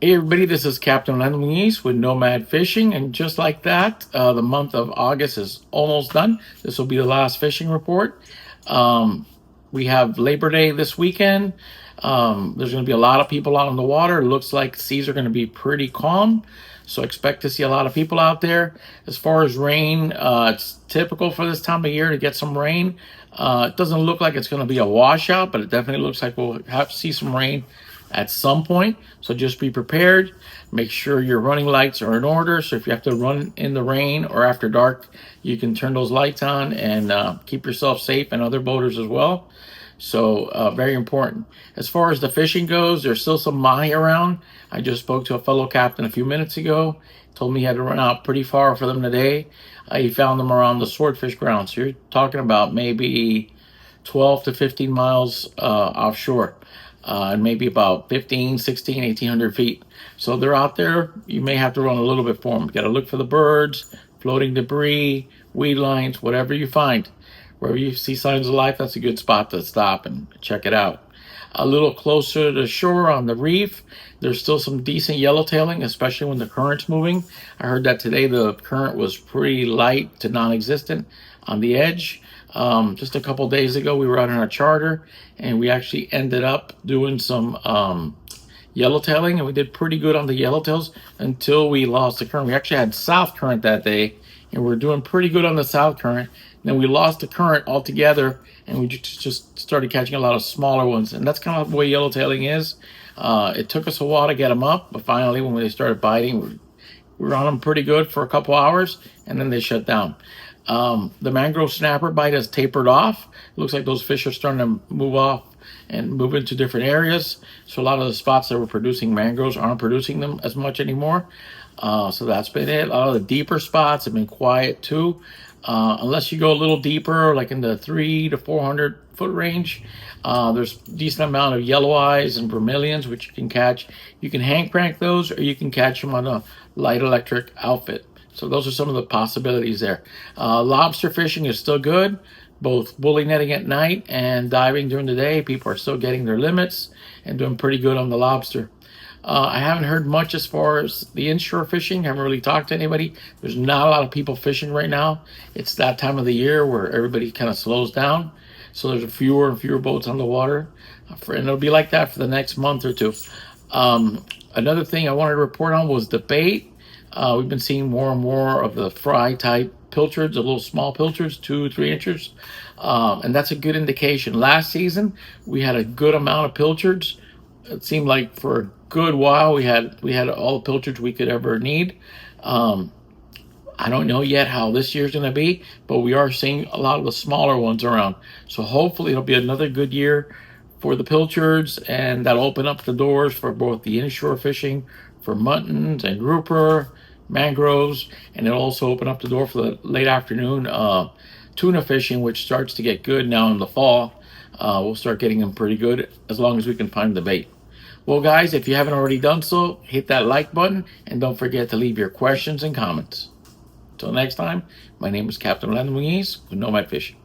Hey everybody, this is Captain Muniz with Nomad Fishing, and just like that, the month of August is almost done. This will be the last fishing report. Um, we have Labor Day this weekend. There's going to be a lot of people out on the water. It looks like seas are going to be pretty calm, so expect to see a lot of people out there. As far as rain, it's typical for this time of year to get some rain. It doesn't look like it's going to be a washout, but it definitely looks like we'll have to see some rain at some point. So just be prepared. Make sure your running lights are in order. So if you have to run in the rain or after dark, you can turn those lights on and keep yourself safe and other boaters as well. So very important. As far as the fishing goes, there's still some mahi around. I just spoke to a fellow captain a few minutes ago. Told me he had to run out pretty far for them today. He found them around the swordfish ground. So you're talking about maybe 12 to 15 miles offshore. And maybe about 15, 16, 1800 feet. So they're out there. You may have to run a little bit for them. You got to look for the birds, floating debris, weed lines, whatever you find. Wherever you see signs of life, that's a good spot to stop and check it out. A little closer to shore on the reef, there's still some decent yellowtailing, especially when the current's moving. I heard that today the current was pretty light to non-existent on the edge. Just a couple days ago, we were out on a charter, and we actually ended up doing some yellowtailing, and we did pretty good on the yellowtails until we lost the current. We actually had south current that day, and we were doing pretty good on the south current. And then we lost the current altogether, and we just started catching a lot of smaller ones. And that's kind of the way yellowtailing is. It took us a while to get them up, but finally, when they started biting, we were on them pretty good for a couple hours, and then they shut down. The mangrove snapper bite has tapered off. It looks like those fish are starting to move off and move into different areas. So a lot of the spots that were producing mangroves aren't producing them as much anymore. So that's been it. A lot of the deeper spots have been quiet too. Unless you go a little deeper, like in the 300 to 400 foot range, there's a decent amount of yellow eyes and vermilions, which you can catch. You can hand crank those, or you can catch them on a light electric outfit. So those are some of the possibilities there. Lobster fishing is still good, both bully netting at night and diving during the day. People are still getting their limits and doing pretty good on the lobster. I haven't heard much as far as the inshore fishing. Haven't really talked to anybody. There's not a lot of people fishing right now. It's that time of the year where everybody kind of slows down. So there's fewer and fewer boats on the water. And it'll be like that for the next month or two. Another thing I wanted to report on was the bait. We've been seeing more and more of the fry type pilchards, the little small pilchards, 2-3 inches. And that's a good indication. Last season, we had a good amount of pilchards. It seemed like for a good while we had all the pilchards we could ever need. I don't know yet how this year's going to be, but we are seeing a lot of the smaller ones around. So hopefully it'll be another good year for the pilchards, and that'll open up the doors for both the inshore fishing for muttons and grouper, mangroves, and it'll also open up the door for the late afternoon tuna fishing, which starts to get good now in the fall. We'll start getting them pretty good as long as we can find the bait. Well, guys, if you haven't already done so, hit that like button, and don't forget to leave your questions and comments. Until next time, my name is Captain Muniz with Nomad Fishing.